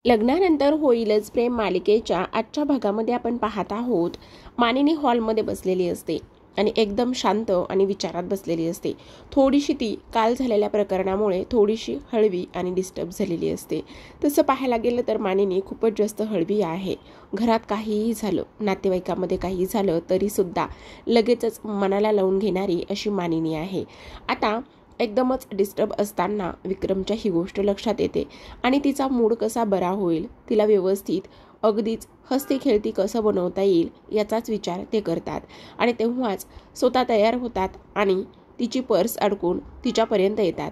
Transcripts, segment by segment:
लग्नानंतर होईलच प्रेम मालिकेच्या आजच्या भागामध्ये आपण पाहत आहोत. मानिनी हॉलमध्ये बसलेली असते आणि एकदम शांत आणि विचारात बसलेली असते. थोडीशी ती काल झालेल्या प्रकरणामुळे थोडीशी हळवी आणि डिस्टर्ब झालेली असते. तसं पाहायला गेलं तर मानिनी खूपच जास्त हळवी आहे. घरात काहीही झालं, नातेवाईकामध्ये काही झालं तरीसुद्धा लगेचच मनाला लावून घेणारी अशी मानिनी आहे. आता एकदमच डिस्टर्ब असताना विक्रमच्या ही गोष्ट लक्षात येते आणि तिचा मूड कसा बरा होईल, तिला व्यवस्थित अगदीच हसती खेळती कसं बनवता येईल याचाच विचार ते करतात. आणि तेव्हाच स्वतः तयार होतात आणि तिची पर्स अडकून तिच्यापर्यंत येतात.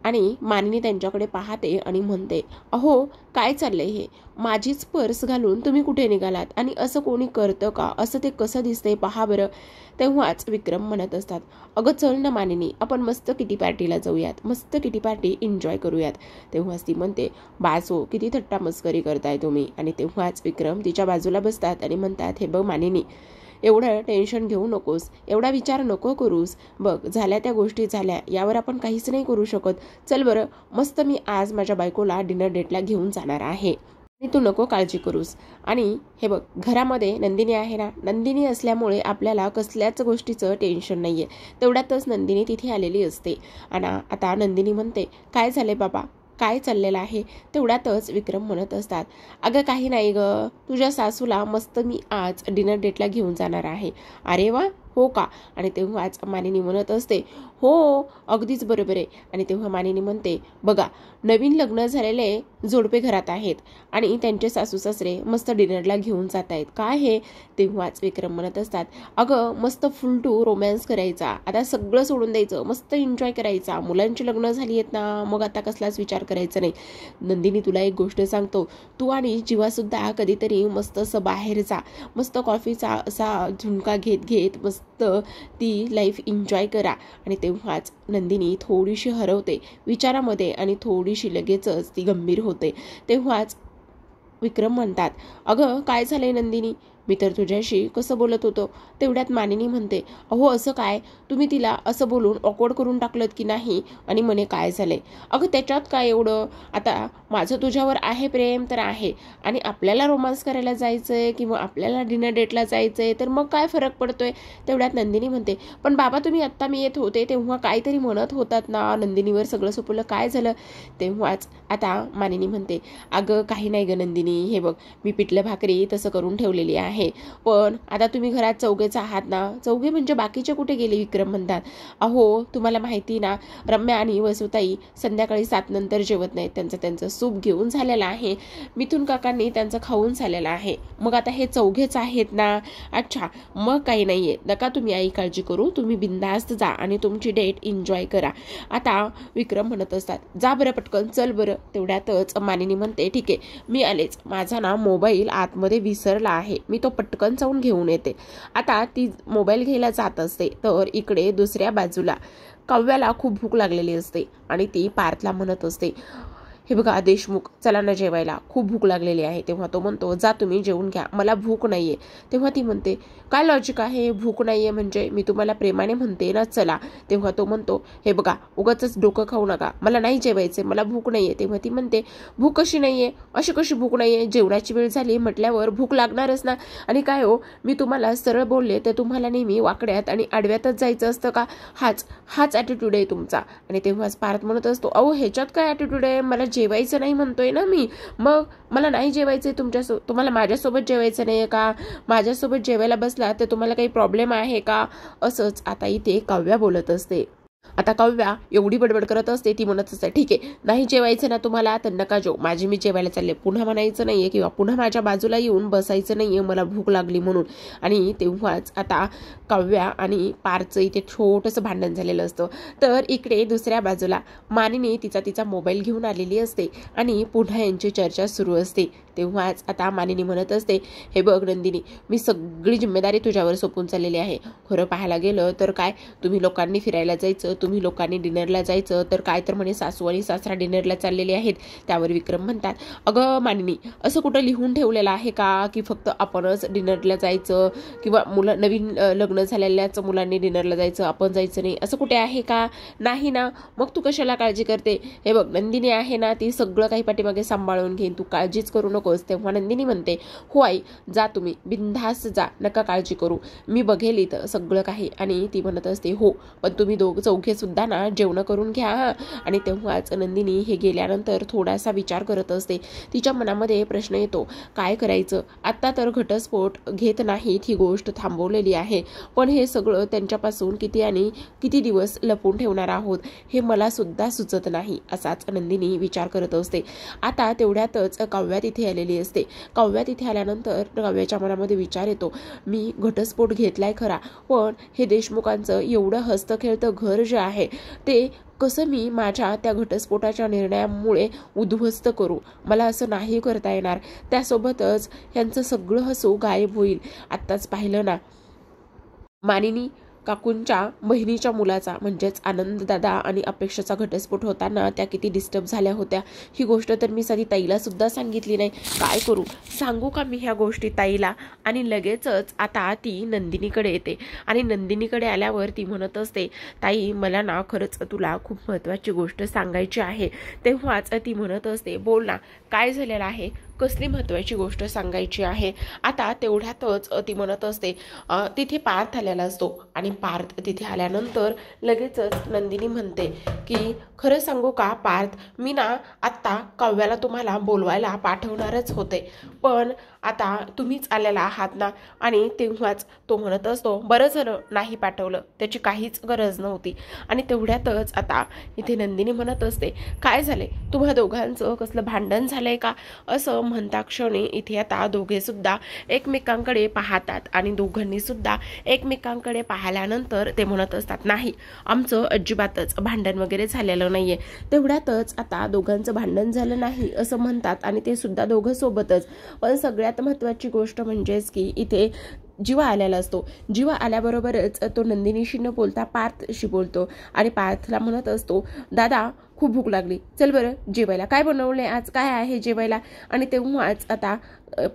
आणि मानिनी त्यांच्याकडे पाहते आणि म्हणते, अहो काय चाललंय हे, माझीच पर्स घालून तुम्ही कुठे निघालात आणि असं कोणी करतं का, असं ते कसं दिसतंय पहा बरं. तेव्हाच विक्रम म्हणत असतात, अगं चल ना मानिनी, आपण मस्त किटी पार्टीला जाऊयात, मस्त किटी पार्टी एन्जॉय करूयात. तेव्हाच ती म्हणते, बासो किती थट्टा मस्करी करताय तुम्ही. आणि तेव्हाच विक्रम तिच्या बाजूला बसतात आणि म्हणतात, हे बघ मानिनी, एवढं टेन्शन घेऊ नकोस, एवढा विचार नको करूस. बघ झाल्या त्या गोष्टी झाल्या, यावर आपण काहीच नाही करू शकत. चल बरं, मस्त मी आज माझ्या बायकोला डिनर डेटला घेऊन जाणार आहे आणि तू नको काळजी करूस. आणि हे बघ घरामध्ये नंदिनी आहे ना, नंदिनी असल्यामुळे आपल्याला कसल्याच गोष्टीचं टेन्शन नाही आहे. तेवढ्यातच नंदिनी तिथे आलेली असते. आणि आता नंदिनी म्हणते, काय झाले बाबा, काय चाललेलं आहे. तेवढ्यातच विक्रम म्हणत असतात, अगं काही नाही ग, तुझ्या सासूला मस्त मी आज डिनर डेटला घेऊन जाणार आहे. अरे वा, हो का. आणि तेव्हाच मानिनी म्हणत असते, हो अगदीच बरोबर आहे. आणि तेव्हा मानिनी म्हणते, बघा नवीन लग्न झालेले जोडपे घरात आहेत आणि त्यांचे सासू सासरे मस्त डिनरला घेऊन जात आहेत, काय हे. तेव्हाच विक्रम म्हणत असतात, अगं मस्त फुल टू रोमॅन्स करायचा, आता सगळं सोडून द्यायचं, मस्त एन्जॉय करायचा. मुलांची लग्न झाली आहेत ना, मग आता कसलाच विचार करायचा नाही. नंदिनी तुला एक गोष्ट सांगतो, तू आणि जीवासुद्धा कधीतरी मस्त असं बाहेर जा, मस्त कॉफीचा असा झुणका घेत घेत मस्त ती लाईफ एन्जॉय करा. आणि तेव्हाच नंदिनी थोडीशी हरवते विचारामध्ये आणि थोडीशी लगेचच ती गंभीर होते. तेव्हाच विक्रम म्हणतात, अगं काय झालंय नंदिनी, मी तर तुझ्याशी कसं बोलत होतो. तेवढ्यात मानिनी म्हणते, अहो असं काय, तुम्ही तिला असं बोलून ऑकवर्ड करून टाकलं की नाही. आणि म्हणे काय झालंय, अगं त्याच्यात काय एवढं, आता माझं तुझ्यावर आहे प्रेम तर आहे आणि आपल्याला रोमांस करायला जायचंय किंवा आपल्याला डिनर डेटला जायचंय तर मग काय फरक पडतोय. तेवढ्यात नंदिनी म्हणते, पण बाबा तुम्ही आत्ता मी येत होते तेव्हा काहीतरी म्हणत होतात ना, नंदिनीवर सगळं सोपवलं, काय झालं. तेव्हाच आता मानिनी म्हणते, अगं काही नाही ग नंदिनी, हे बघ मी पिठलं भाकरी तसं करून ठेवलेली आहे, पण आता तुम्ही घरात चौघेच आहात ना. चौघे म्हणजे बाकीचे कुठे गेले. विक्रम म्हणतात, अहो तुम्हाला माहिती ना, रम्या आणि वसुताई संध्याकाळी 7 नंतर जेवत नाहीत, त्यांचं सूप घेऊन झालेलं आहे, मिथुन काकांनी त्यांचं खाऊन झालेलं आहे, मग आता हे चौघेच आहेत ना. अच्छा मग काही नाहीये, नका तुम्ही आई काळजी करू, तुम्ही बिंदास्त जा आणि तुमची डेट एन्जॉय करा. आता विक्रम म्हणत असतात, जा बरं पटकन चल बरं. तेवढ्यातच मानिनी म्हणते, ठीक आहे मी आलेच, माझा ना मोबाईल आतमध्ये विसरला आहे, मी तो पटकन जाऊन घेऊन येते. आता ती मोबाईल घ्यायला जात असते तर इकडे दुसऱ्या बाजूला काव्याला खूप भूक लागलेली असते आणि ती पार्थला म्हणत असते, हे बघा देशमुख चला ना जेवायला, खूप भूक लागलेली आहे. तेव्हा तो म्हणतो, जा तुम्ही जेवून घ्या, मला भूक नाहीये. तेव्हा ती म्हणते, काय लॉजिक आहे भूक नाहीये म्हणजे, मी तुम्हाला प्रेमाने म्हणते ना चला. तेव्हा तो म्हणतो, हे बघा उगाचच डोकं खाऊ नका, मला नाही जेवायचे, मला भूक नाहीये. तेव्हा ती म्हणते, भूक कशी नाहीये, अशी कशी भूक नाहीये, जेवणाची वेळ झाली म्हटल्यावर भूक लागणारच ना. आणि काय हो, मी तुम्हाला सरळ बोलले तर तुम्हाला नेहमी वाकड्यात आणि आडव्यातच जायचं असतं का, हाच ॲटिट्यूड आहे तुमचा. आणि तेव्हाच पार्थ म्हणत असतो, अहो ह्याच्यात काय ॲटिट्यूड आहे, मला जेवायचं नाही म्हणतोय ना मी, मग मला नाही जेवायचंय तुम्हाला माझ्यासोबत जेवायचं नाहीये का, माझ्यासोबत जेवायला बसला तर तुम्हाला काही प्रॉब्लेम आहे का. असंच आता इथे काव्या बोलत असते. आता काव्या एवढी बडबड करत असते, ती म्हणत असते, ठीक आहे नाही जेवायचं ना तुम्हाला तर नका जेव, माझी मी जेवायला चालले. पुन्हा म्हणायचं नाहीये किंवा पुन्हा माझ्या बाजूला येऊन बसायचं नाहीये मला भूक लागली म्हणून. आणि तेव्हाच आता काव्या आणि पारचं इथे छोटंसं भांडण झालेलं असतं. तर इकडे दुसऱ्या बाजूला मानिनी तिचा मोबाईल घेऊन आलेली असते आणि पुन्हा यांची चर्चा सुरू असते. तेव्हाच आता मानिनी म्हणत असते, हे बघ नंदिनी, मी सगळी जिम्मेदारी तुझ्यावर सोपून चाललेली आहे. खरं पाहायला गेलं तर काय, तुम्ही लोकांनी फिरायला जायचं, तुम्ही लोकांनी डिनरला जायचं, तर काय तर म्हणे सासू आणि सासरा डिनरला चाललेले आहेत. त्यावर विक्रम म्हणतात, अगं मानिनी, असं कुठं लिहून ठेवलेलं आहे का की फक्त आपणच डिनरला जायचं किंवा नवीन लग्न झालेल्याच मुलांनी डिनरला जायचं, आपण जायचं नाही, असं कुठे आहे का? नाही ना, मग तू कशाला काळजी करते? हे बघ नंदिनी आहे ना, ती सगळं काही पाठीमागे सांभाळून घेईन, तू काळजीच करू नकोस. तेव्हा नंदिनी म्हणते, हो आई, जा तुम्ही बिनधास्त जा, नका काळजी करू, मी बघेल इथं सगळं काही. आणि ती म्हणत असते, हो पण तुम्ही चौघे सुद्धा ना जेवण करून घ्या. आणि तेव्हाच नंदिनी हे गेल्यानंतर थोडासा विचार करत असते. तिच्या मनामध्ये प्रश्न येतो, काय करायचं आता? तर घटस्फोट घेत नाहीत ही गोष्ट थांबवलेली आहे, पण हे सगळं त्यांच्यापासून किती दिवस लपून ठेवणार आहोत हे मला सुद्धा सुचत नाही, असाच नंदिनी विचार करत असते. आता तेवढ्यातच काव्या तिथे आलेली असते. काव्या तिथे आल्यानंतर काव्याच्या मनामध्ये विचार येतो, मी घटस्फोट घेतलाय खरा, पण हे देशमुखांचं एवढं हस्तखेळतं घर जे आहे ते कसं मी माझ्या त्या घटस्फोटाच्या निर्णयामुळे उद्ध्वस्त करू? मला असं नाही करता येणार. त्यासोबतच यांचं सगळं हसू गायब होईल. आत्ताच पाहिलं ना, मानिनी काकूंच्या बहिणीच्या मुलाचा म्हणजेच आनंद दादा आणि अपेक्षाचा घटस्फोट होताना त्या किती डिस्टर्ब झाल्या होत्या. ही गोष्ट तर मी साधी ताईला सुद्धा सांगितली नाही. काय करू? सांगू का मी ह्या गोष्टी ताईला? आणि लगेचच आता ती नंदिनीकडे येते आणि नंदिनीकडे आल्यावर ती म्हणत असते, ताई मला ना खरंच तुला खूप महत्त्वाची गोष्ट सांगायची आहे. तेव्हाच ती म्हणत असते, बोल ना, काय झालेलं आहे? कसली महत्त्वाची गोष्ट सांगायची आहे? आता तेवढ्यातच ती म्हणत असते, तिथे पार्थ आलेला असतो आणि पार्थ तिथे आल्यानंतर लगेचच नंदिनी म्हणते की खरं सांगू का पार्थ, मी ना आत्ता काव्याला तुम्हाला बोलवायला पाठवणारच होते, पण आता तुम्हीच आलेला आहात ना. आणि तेव्हाच तो म्हणत असतो, बरं झालं नाही पाठवलं, त्याची काहीच गरज नव्हती. आणि तेवढ्यातच आता इथे नंदिनी म्हणत असते, काय झाले तुम्हा दोघांचं? कसलं भांडण झालंय का? असं म्हणता क्षणी इथे आता दोघे सुद्धा एकमेकांकडे पाहतात आणि दोघांनी सुद्धा एकमेकांकडे पाहिल्यानंतर ते म्हणत असतात, नाही आमचं अजिबातच भांडण वगैरे झालेलं नाहीये. तेवढ्यातच आता दोघांचं भांडण झालं नाही असं म्हणतात आणि ते सुद्धा दोघं सोबतच. पण सगळ्यात महत्त्वाची गोष्ट म्हणजेच की इथे जीवा आलेला असतो. जीवा आल्याबरोबरच तो नंदिनीशी न बोलता पार्थशी बोलतो आणि पार्थला म्हणत असतो, दादा खूप भूक लागली, चल बरं जेवायला, काय बनवलंय आज, काय आहे जेवायला? आणि तेव्हाच आता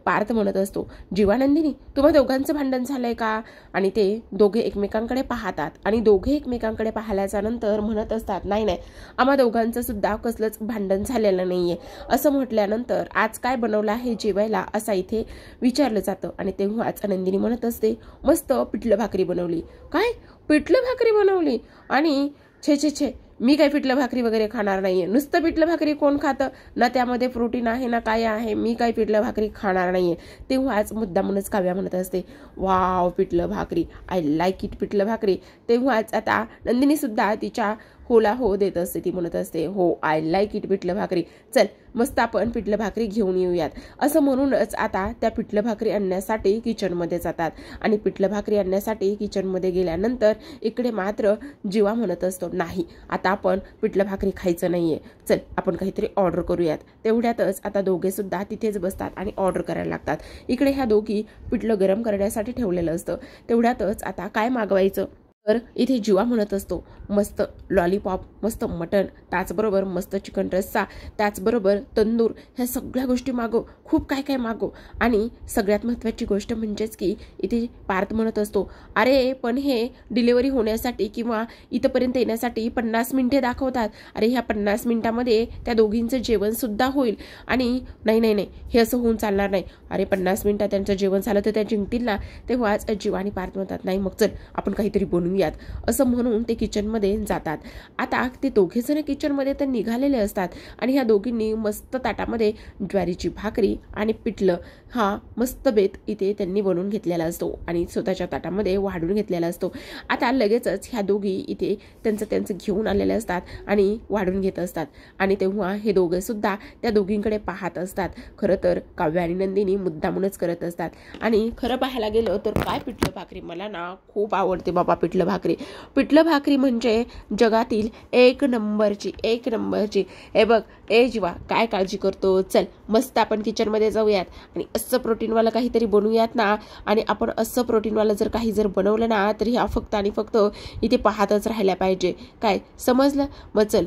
पार्थ म्हणत असतो, जीवा नंदिनी तुम्हा दोघांचं भांडण झालंय का? आणि ते दोघे एकमेकांकडे पाहतात आणि दोघे एकमेकांकडे पाहिल्याच्या नंतर म्हणत असतात, नाही नाही, आम्हा दोघांचं सुद्धा कसलंच भांडण झालेलं नाहीये. असं म्हटल्यानंतर आज काय बनवलं आहे जेवायला असा इथे विचारलं जातं. आणि तेव्हाच नंदिनी म्हणत असते, मस्त पिठलं भाकरी बनवली. काय पिठलं भाकरी बनवली? आणि छे छे छे, मी काही पिठलं भाकरी वगैरे खाणार नाहीये. नुसतं पिठलं भाकरी कोण खातं ना? त्यामध्ये प्रोटीन आहे ना काय आहे? मी काही पिठलं भाकरी खाणार नाहीये. तेव्हाच मुद्दामूनच काव्या म्हणत असते, वाव पिठलं भाकरी, आय लाईक इट पिठलं भाकरी. तेव्हाच आता नंदिनी सुद्धा तिच्या होला हो देत असते. ती म्हणत असते, हो आय लाईक इट पिठलं भाकरी, चल मस्त आपण पिठलं भाकरी घेऊन येऊयात. असं म्हणूनच आता त्या पिठलं भाकरी आणण्यासाठी किचनमध्ये जातात आणि पिठलं भाकरी आणण्यासाठी किचनमध्ये गेल्यानंतर इकडे मात्र जीवा म्हणत असतो, नाही आता आपण पिठलं भाकरी खायचं नाहीये, चल आपण काहीतरी ऑर्डर करूयात. तेवढ्यातच आता दोघे सुद्धा तिथेच बसतात आणि ऑर्डर करायला लागतात. इकडे ह्या दोघी पिठलं गरम करण्यासाठी ठेवलेलं असतं. तेवढ्यातच आता काय मागवायचं तर इथे जीवा म्हणत असतो, मस्त लॉलीपॉप, मस्त मटण, त्याचबरोबर मस्त चिकन रस्सा, त्याचबरोबर तंदूर, ह्या सगळ्या गोष्टी मागव, खूप काय काय मागव. आणि सगळ्यात महत्त्वाची गोष्ट म्हणजेच की इथे पार्थ म्हणत असतो, अरे पण हे डिलिव्हरी होण्यासाठी किंवा इथपर्यंत येण्यासाठी 50 मिनिटे दाखवतात. अरे ह्या 50 मिनिटामध्ये त्या दोघींचं जेवण सुद्धा होईल. आणि नाही नाही नाही, हे असं होऊन चालणार नाही. अरे 50 मिनिटात त्यांचं जेवण झालं तर त्या जिंकतील ना. तेव्हाच जीवा आणि पार्थ म्हणतात, नाही मग चल आपण काहीतरी बनवूयात. असं म्हणून ते किचनमध्ये जातात. आता ते दोघे जण किचनमध्ये तर निघालेले असतात आणि ह्या दोघींनी मस्त ताटामध्ये ज्वारीची भाकरी आणि पिठलं हा मस्त बेत इथे त्यांनी बनवून घेतलेला असतो आणि स्वतःच्या ताटामध्ये वाढून घेतलेला असतो. आता लगेचच ह्या दोघी इथे त्यांचं घेऊन आलेले असतात आणि वाढून घेत असतात. आणि तेव्हा हे दोघे सुद्धा त्या दोघींकडे पाहत असतात. खरं तर काव्या आणि नंदिनी मुद्दामूनच करत असतात. आणि खरं पाहायला गेलं तर काय पिठलं भाकरी, मला ना खूप आवडते बाबा पिठलं पिठलं भाकरी. पिठलं भाकरी म्हणजे जगातील एक नंबरची हे बघ ए जीवा, काय काळजी करतो, चल मस्त आपण किचनमध्ये जाऊयात आणि असं प्रोटीनवालं काहीतरी बनवूयात ना. आणि आपण असं प्रोटीनवालं जर बनवलं ना तर ह्या फक्त आणि फक्त इथे पाहतच राहायला पाहिजे. काय समजलं? मग चल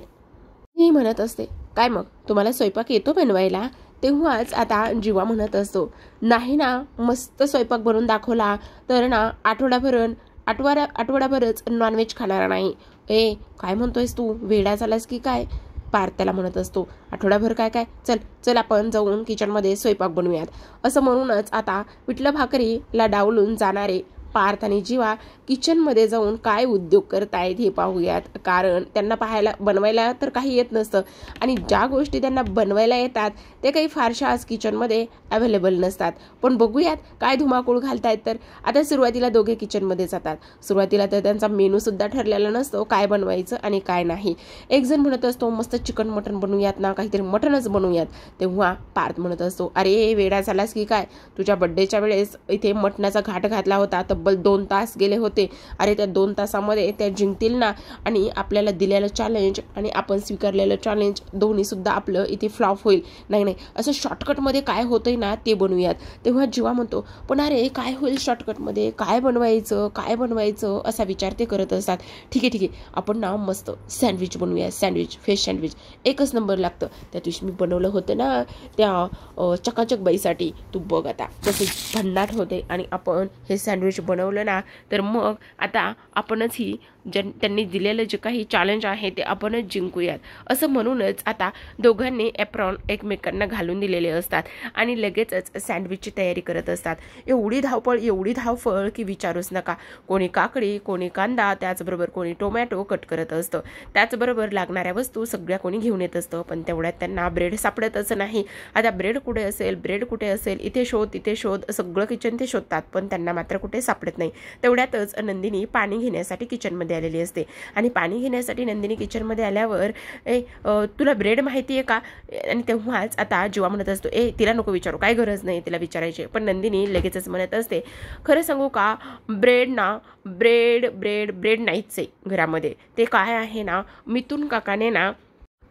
मी म्हणत असते, काय मग तुम्हाला स्वयंपाक येतो बनवायला? तेव्हाच आता जीवा म्हणत असतो, नाही ना, मस्त स्वयंपाक बनवून दाखवला तर ना आठवडाभरच नॉनव्हेज खाणारा नाही. ए काय म्हणतोयस तू, वेडा झालास की काय? पार्थ त्याला म्हणत असतो, आठवडाभर काय काय, चल चल आपण जाऊन किचनमध्ये स्वयंपाक बनवूयात. असं म्हणूनच आता पिठलं भाकरीला डावलून जाणारे पार्थ आणि जीवा किचनमध्ये जाऊन काय उद्योग करतायत हे पाहूयात. कारण त्यांना बनवायला तर काही येत नसतं आणि ज्या गोष्टी त्यांना बनवायला येतात ते काही फारशा आज किचनमध्ये अवेलेबल नसतात. पण बघूयात काय धुमाकूळ घालतायत. तर आता सुरुवातीला दोघे किचनमध्ये जातात. सुरुवातीला तर त्यांचा मेनू सुद्धा ठरलेला नसतो काय बनवायचं आणि काय नाही. एक जण म्हणत असतो मस्त चिकन मटन बनवूयात ना, काहीतरी मटनच बनवूयात. तेव्हा पार्थ म्हणत असतो, अरे वेडा झालास की काय, तुझ्या बड्डेच्या वेळेस इथे मटणाचा घाट घातला होता, तब्बल 2 तास गेले होते. अरे त्या 2 तासामध्ये त्या जिंकतील ना. आणि आपल्याला दिलेलं चॅलेंज आणि आपण स्वीकारलेलं चॅलेंज दोन्ही सुद्धा आपलं इथे फ्लॉप होईल. नाही असं शॉर्टकटमध्ये काय होतंय ना ते बनवूयात. तेव्हा जीवा म्हणतो, पण अरे काय होईल शॉर्टकटमध्ये, काय बनवायचं असा विचार ते करत असतात. ठीक आहे आपण ना मस्त सँडविच बनवूया, फिश सँडविच एकच नंबर लागतं. त्या दिवशी मी बनवलं होतं ना त्या चकाचक बाईसाठी, तू बघ आता जसे भन्नाट होते. आणि आपण हे सँडविच बनवलं ना तर मग आता आपणच त्यांनी दिलेलं जे काही चॅलेंज आहे ते आपणच जिंकूयात. असं म्हणूनच आता दोघांनी एप्रॉन एकमेकांना घालून दिलेले असतात आणि लगेचच सँडविचची तयारी करत असतात. एवढी धावपळ की विचारूच नका. कोणी काकडी, कोणी कांदा, त्याचबरोबर कोणी टोमॅटो कट करत असतं. त्याचबरोबर लागणाऱ्या वस्तू सगळ्या कोणी घेऊन येत असतं. पण तेवढ्यात त्यांना ब्रेड सापडतच नाही. आता ब्रेड कुठे असेल, इथे शोध, सगळं किचन ते शोधतात पण त्यांना मात्र कुठे सापडत नाही. तेवढ्यातच नंदिनी पाणी घेण्यासाठी किचनमध्ये आलेली असते. आणि पाणी घेण्यासाठी नंदिनी किचनमध्ये आल्यावर तुला ब्रेड माहिती आहे का? आणि तेव्हाच आता जीवा म्हणत असतो, तिला नको विचारू, काय गरज नाही तिला विचारायची. पण नंदिनी लगेचच म्हणत असते, खरं सांगू का, ब्रेड नाहीच आहे घरामध्ये. ते काय आहे ना, मिथून काकाने ना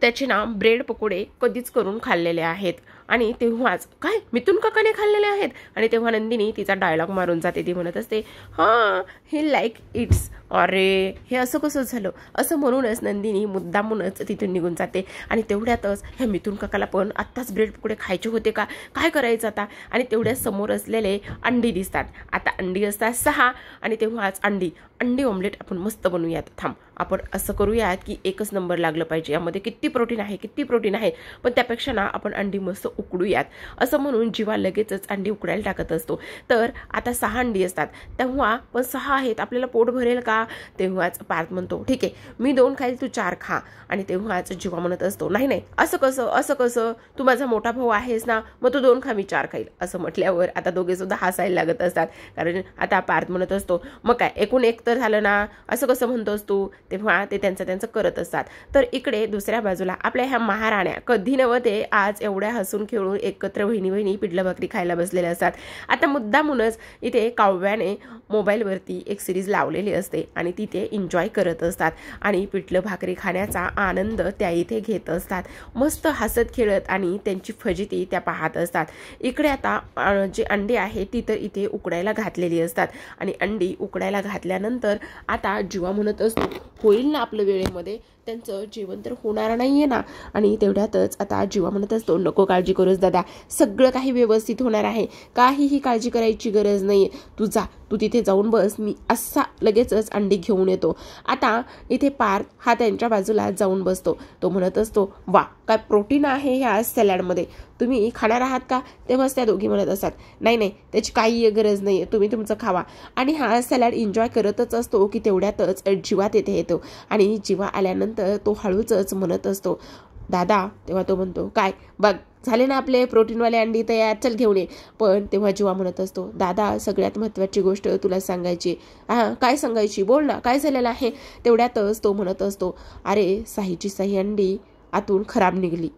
त्याचे ना ब्रेड पकोडे कधीच करून खाल्लेले आहेत. आणि तेव्हाच काय मिथून काकाने खाल्लेले आहेत? आणि तेव्हा नंदिनी तिचा डायलॉग मारून जाते. ती म्हणत असते, हां ही लाईक इट्स. अरे हे असं कसं झालं? असं म्हणूनच नंदिनी मुद्दामूनच तिथून निघून जाते. आणि तेवढ्यातच ह्या मिथून काकाला पण आत्ताच ब्रेड पकोडे खायचे होते का, काय करायचं आता? आणि तेवढ्यात समोर असलेले अंडी दिसतात. आता अंडी असतात 6 आणि तेव्हाच अंडी ऑमलेट आपण मस्त बनवूयात. थांब आपण असं करूयात की एकच नंबर लागलं पाहिजे. यामध्ये किती प्रोटीन आहे. पण त्यापेक्षा ना आपण अंडी मस्त उकडूयात. असं म्हणून जीवा लगेचच अंडी उकडायला टाकत असतो. तर आता 6 अंडी असतात. तेव्हा पण 6 आहेत, आपल्याला पोट भरेल का? तेव्हाच पार्थ म्हणतो, ठीक आहे मी 2 खाईल, तू 4 खा. आणि तेव्हाच जीवा म्हणत असतो, नाही असं कसं, तू माझा मोठा भाऊ आहेस ना, मग तू 2 खा, मी 4 खाईल. असं म्हटल्यावर आता दोघे सुद्धा हसायला लागत असतात. कारण आता पार्थ म्हणत असतो, मग काय एकूण एक तर झालं ना, असं कसं म्हणतोस तू? तेव्हा ते त्यांचं करत असतात. तर इकडे दुसऱ्या बाजूला आपल्या ह्या महाराण्या कधी नव्हते आज एवढ्या हसून खेळून एकत्र बहिणी पिठलं भाकरी खायला बसलेल्या असतात. आता मुद्दामूनच इथे काव्याने मोबाईलवरती एक सिरीज लावलेली असते आणि तिथे एन्जॉय करत असतात आणि पिठलं भाकरी खाण्याचा आनंद त्या इथे घेत असतात. मस्त हसत खेळत आणि त्यांची फजिती त्या पाहत असतात. इकडे आता जी अंडी आहे ती तर इथे उकडायला घातलेली असतात आणि अंडी उकडायला घातल्यानंतर आता जीवा म्हणत असतो, होईल ना आपलं वेळेमध्ये, त्यांचं जेवण तर होणार नाहीये ना. आणि तेवढ्यातच आता जीवा म्हणत असतो, नको काळजी करूस दादा, सगळं काही व्यवस्थित होणार आहे, काहीही काळजी करायची गरज नाहीये. तू तिथे जाऊन बस, मी असा लगेचच अंडी घेऊन येतो. आता इथे पार्थ हा त्यांच्या बाजूला जाऊन बसतो. तो म्हणत असतो, वा काय प्रोटीन आहे ह्या सॅलडमध्ये, तुम्ही खाणार आहात का? तेव्हाच त्या दोघी म्हणत असतात, नाही त्याची काही गरज नाहीये, तुम्ही तुमचं खावा. आणि हा सॅलड एन्जॉय करतच असतो की तेवढ्यातच जीवा तिथे येतो. आणि जीवा आल्यानंतर तो हळूच म्हणत असतो, दादा. तेव्हा तो म्हणतो, काय बघ झाले ना आपले प्रोटीनवाले अंडी तयार, चल घेऊन ये. पण तेव्हा जीवा म्हणत असतो, दादा सगळ्यात महत्त्वाची गोष्ट तुला सांगायची. काय सांगायची, बोल ना, काय झालेलं आहे? तेवढ्यातच तो म्हणत असतो, अरे साही अंडी आतून खराब निघाली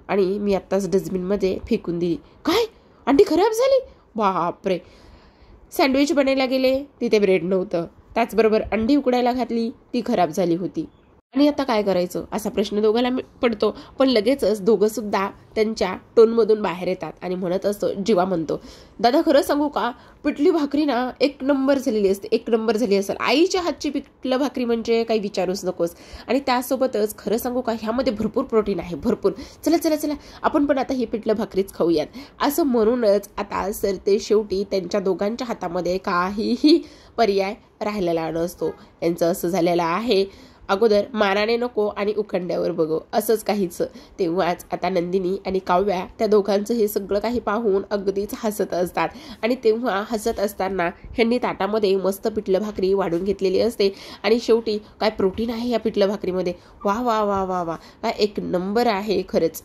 आणि मी आत्ताच डस्टबिनमध्ये फेकून दिली. काय, अंडी खराब झाली? बापरे. सँडविच बनायला गेले, तिथे ब्रेड नव्हतं. त्याचबरोबर अंडी उकडायला घातली, ती खराब झाली होती. आणि आता काय करायचं असा प्रश्न दोघांना पडतो. पण लगेचच दोघं सुद्धा त्यांच्या टोनमधून बाहेर येतात आणि म्हणत असतो, जीवा म्हणतो, दादा खरं सांगू का, पिठली भाकरी ना एक नंबर झालेली असते, एक नंबर झाली असेल. आईच्या हातची पिठलं भाकरी म्हणजे काही विचारूच नकोस. आणि त्यासोबतच खरं सांगू का, ह्यामध्ये भरपूर प्रोटीन आहे, भरपूर. चला चला चला आपण पण आता ही पिठलं भाकरीच खाऊयात. असं म्हणूनच आता सरते शेवटी त्यांच्या दोघांच्या हातामध्ये काहीही पर्याय राहिलेला नसतो. यांचं असं झालेलं आहे, अगोदर मानाने नको आणि उखंड्यावर बघो, असंच काहीच. तेव्हाच आता नंदिनी आणि काव्या त्या दोघांचं हे सगळं काही पाहून अगदीच हसत असतात. आणि तेव्हा हसत असताना ह्यांनी ताटामध्ये मस्त पिठलं भाकरी वाढून घेतलेली असते. आणि शेवटी काय प्रोटीन आहे या पिठलं भाकरीमध्ये, वा वा वा वा वा, काय एक नंबर आहे, खरंच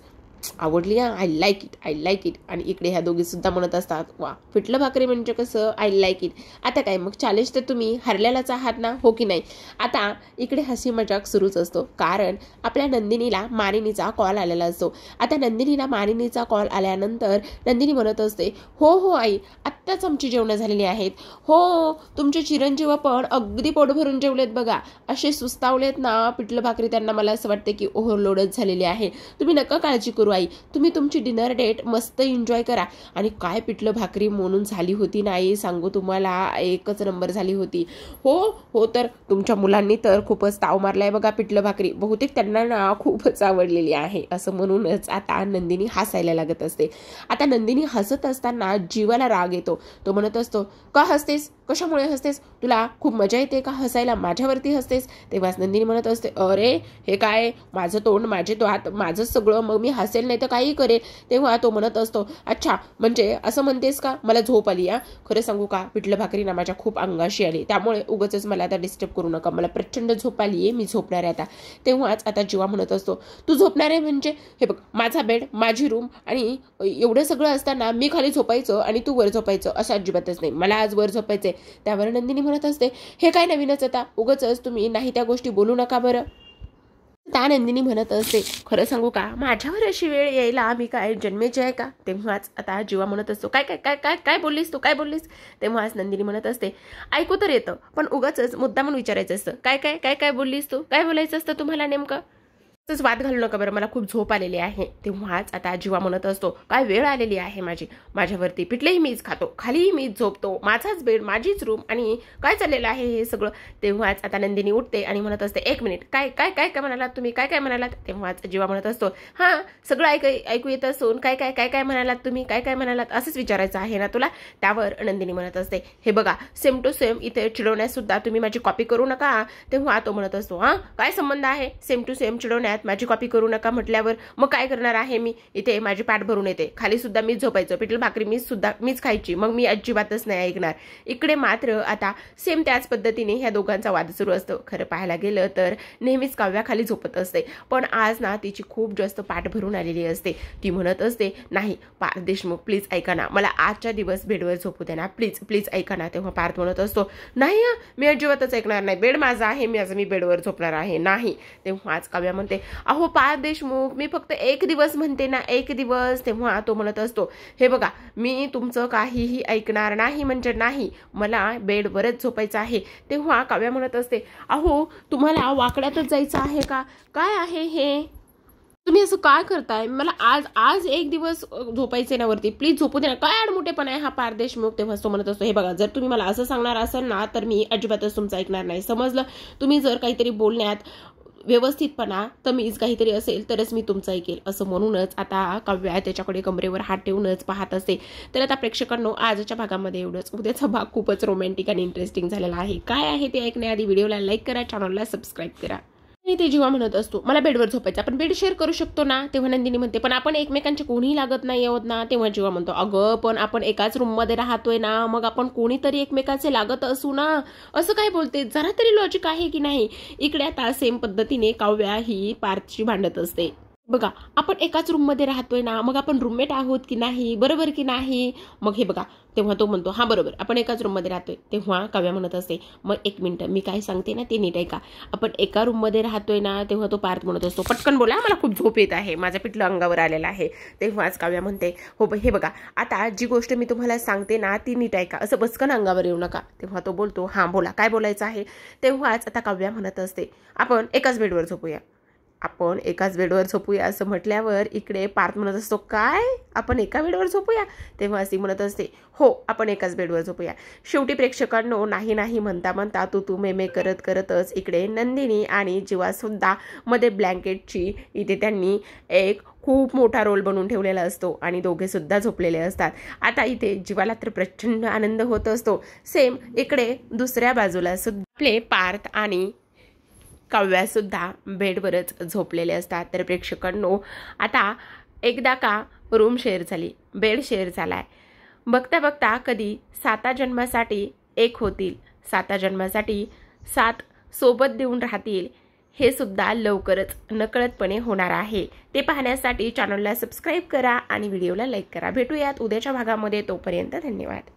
आवडली, I like it, I like it. आणि इकडे ह्या दोघी सुद्धा म्हणत असतात, वा पिठलं भाकरी म्हणजे कसं, आय लाईक इट. आता काय मग चॅलेंज तर तुम्ही हरलेलाच आहात ना, हो की नाही. आता इकडे हसी मजाक सुरूच असतो, कारण आपल्या नंदिनीला मानिनीचा कॉल आलेला असतो. आता नंदिनीला मानिनीचा कॉल आल्यानंतर नंदिनी म्हणत असते, हो हो आई, आत्ताच आमची जेवणं झालेली आहेत. हो तुमचे चिरंजीव पण अगदी पोट भरून जेवलेत बघा, असे सुस्तावलेत ना पिठलं भाकरी, त्यांना मला असं वाटते की ओव्हरलोडच झालेली आहे. तुम्ही नका काळजी करू आई, तुम्ही तुमची डिनर डेट मस्त एन्जॉय करा. आणि काय पिठलं भाकरी म्हणून झाली होती नाही सांगू तुम्हाला, एकच नंबर झाली होती. हो हो, तर तुमच्या मुलांनी तर खूपच ताव मारलाय बघा पिठलं भाकरी, बहुतेक त्यांना ना खूपच आवडलेली आहे. असं म्हणूनच आता नंदिनी हसायला लागत असते. आता नंदिनी हसत असताना जीवाला राग येतो. तो म्हणत असतो, का हसतेस, कशामुळे हसतेस, तुला खूप मजा येते का हसायला, माझ्यावरती हसतेस. तेव्हाच नंदिनी म्हणत असते, अरे हे काय, माझं तोंड माझे तो हात माझंच सगळं, मग मी हसेल नाही तर काही करेल. तेव्हा तो म्हणत असतो, अच्छा म्हणजे असं म्हणतेस का, मला झोप आली. खरं सांगू का, पिठलं भाकरी ना माझ्या खूप अंगाशी आली, त्यामुळे उगाचच मला आता डिस्टर्ब करू नका, मला प्रचंड झोप आली आहे, मी झोपणार आहे आता. तेव्हाच आता जीवा म्हणत असतो, तू झोपणार आहे म्हणजे, हे बघ माझा बेड, माझी रूम, आणि एवढं सगळं असताना मी खाली झोपायचं आणि तू वर झोपायचं असं अजिबातच नाही, मला आज वर झोपायचंय. त्यावर नंदिनी म्हणत असते, हे काय नवीनच, आता उगाचच तुम्ही नाही त्या गोष्टी बोलू नका बरं. त्या नंदिनी म्हणत असते, खरं सांगू का, माझ्यावर अशी वेळ यायला मी काय जन्मेची आहे का. तेव्हाच आता जीवा म्हणत असतो, काय काय काय काय काय बोललीस तू, काय बोललीस. तेव्हाच नंदिनी म्हणत असते, ऐकू तर येतं पण उगाचच मुद्दामून विचारायचं असतं, काय काय काय काय बोललीस तू, काय बोलायचं असतं तुम्हाला नेमकं. तसंच वाद घालू नका बरं, मला खूप झोप आलेली आहे. तेव्हाच आता जीवा म्हणत असतो, काय वेळ आलेली आहे माझ्यावरती, पिठलेही मीच खातो, खालीही मीच झोपतो, माझाच बेड, माझीच रूम, आणि काय चाललेलं आहे हे सगळं. तेव्हाच आता नंदिनी उठते आणि म्हणत असते, एक मिनिट, काय काय काय काय म्हणालात तुम्ही, काय काय म्हणालात. तेव्हाच जीवा म्हणत असतो, हां सगळं ऐकू येत असून काय काय काय काय म्हणालात तुम्ही, काय काय म्हणालात असंच विचारायचं आहे ना तुला. त्यावर नंदिनी म्हणत असते, हे बघा सेम टू सेम इथे चिडवण्यास सुद्धा तुम्ही माझी कॉपी करू नका. तेव्हा तो म्हणत असतो, हां काय संबंध आहे सेम टू सेम चिडवण्यात, माझी कॉपी करू नका म्हटल्यावर मग काय करणार आहे मी, इथे माझी पाठ भरून येते, खाली सुद्धा मीच झोपायचं, पिठलं भाकरी मीच खायची, मग मी अजिबातच नाही ऐकणार. इकडे मात्र आता सेम त्याच पद्धतीने ह्या दोघांचा वाद सुरू असतो. खरं पाहायला गेलं तर नेहमीच काव्या खाली झोपत असते, पण आज ना तिची खूप जास्त पाठ भरून आलेली असते. ती म्हणत असते, नाही पार्थ देशमुख प्लीज ऐका ना, मला आजच्या दिवस बेडवर झोपू दे ना, प्लीज प्लीज ऐका ना. तेव्हा पार्थ म्हणत असतो, नाही मी अजिबातच ऐकणार नाही, बेड माझा आहे, मी बेडवर झोपणार आहे नाही. तेव्हाच काव्या म्हणते, अहो पार्थ देशमुख मी फक्त एक दिवस म्हणते ना, एक दिवस. तेव्हा तो म्हणत असतो, हे बघा मी तुमचं काहीही ऐकणार नाही म्हणजे नाही, मला बेडवरच झोपायचं आहे. तेव्हा काव्या म्हणत असते, अहो तुम्हाला वाकड्यातच जायचं आहे का, काय आहे हे, तुम्ही असं काय करताय, मला आज एक दिवस झोपायचे ना वरती, प्लीज झोपू दे ना, काय आडमुठेपणा आहे हा पार्थ देशमुख. तेव्हा तो म्हणत असतो, हे बघा जर तुम्ही मला असं सांगणार असाल ना तर मी अजिबातच तुमचं ऐकणार नाही, समजलं. तुम्ही जर काहीतरी बोलण्यात व्यवस्थितपणा तमीज काहीतरी असेल तरच मी तुमचं ऐकेल. असं म्हणूनच आता काव्या त्याच्याकडे कमरेवर हात ठेवूनच पाहत असते. तर आता प्रेक्षकांनो आजच्या भागामध्ये एवढंच. उद्याचा भाग खूपच रोमॅन्टिक आणि इंटरेस्टिंग झालेला आहे. काय आहे ते ऐकण्याआधी व्हिडिओला लाईक करा, चॅनलला सबस्क्राईब करा. आणि ते जेव्हा म्हणत असतो, मला बेडवर झोपायचं, आपण बेड शेअर करू शकतो ना. तेव्हा नंदिनी म्हणते, पण आपण एकमेकांचे कोणीही लागत नाही आहोत ना. तेव्हा जेव्हा म्हणतो, अगं पण आपण एकाच रूम मध्ये राहतोय ना, मग आपण कोणीतरी एकमेकांचे लागत असू ना. असं काय बोलते, जरा तरी लॉजिक आहे की नाही. इकडे आता सेम पद्धतीने काव्या ही पार्थशी भांडत असते. बघा, आपण एकाच रूममध्ये राहतोय ना, मग आपण रूममेट आहोत की नाही, बरोबर की नाही? मग हे बघा, तेव्हा तो म्हणतो हां बरोबर, आपण एकाच रूममध्ये राहतोय. तेव्हा काव्या म्हणत असते, मग एक मिनिट मी काय सांगते ना ते नीट ऐका. आपण एका रूममध्ये राहतोय ना, तेव्हा तो पार्थ म्हणत असतो, पटकन बोला, मला खूप झोप येत आहे, माझं पिठलं अंगावर आलेलं आहे. तेव्हाच काव्या म्हणते, हो हे बघा, आता जी गोष्ट मी तुम्हाला सांगते ना ती नीट ऐका, असं बसकन अंगावर येऊ नका. तेव्हा तो बोलतो, हां बोला, काय बोलायचं आहे? तेव्हाच आता काव्या म्हणत असते, आपण एकाच बेडवर झोपूया. आपण एकाच बेडवर झोपूया असं म्हटल्यावर इकडे पार्थ म्हणत असतो, काय आपण एका बेडवर झोपूया? तेव्हा अशी म्हणत असते, हो आपण एकाच बेडवर झोपूया. शेवटी प्रेक्षकांनो नाही नाही म्हणता म्हणता तू मे करत करतच इकडे नंदिनी आणि जीवा सुद्धा मध्ये ब्लँकेटची इथे त्यांनी एक खूप मोठा रोल बनवून ठेवलेला असतो आणि दोघे सुद्धा झोपलेले असतात. आता इथे जीवाला तर प्रचंड आनंद होत असतो. सेम इकडे दुसऱ्या बाजूला सुद्धा आपले पार्थ आणि काव्या सुद्धा बेडवरच झोपलेले असतात. तर प्रेक्षकांनो आता एकदा का रूम शेअर झाली, बेड शेअर झालाय, बघता बघता कधी 7 जन्मासाठी एक होतील, 7 जन्मासाठी 7 सोबत देऊन राहतील, हे सुद्धा लवकरच नकळतपणे होणार आहे. ते पाहण्यासाठी चॅनलला सबस्क्राईब करा आणि व्हिडिओला लाईक करा. भेटूयात उद्याच्या भागामध्ये. तोपर्यंत धन्यवाद.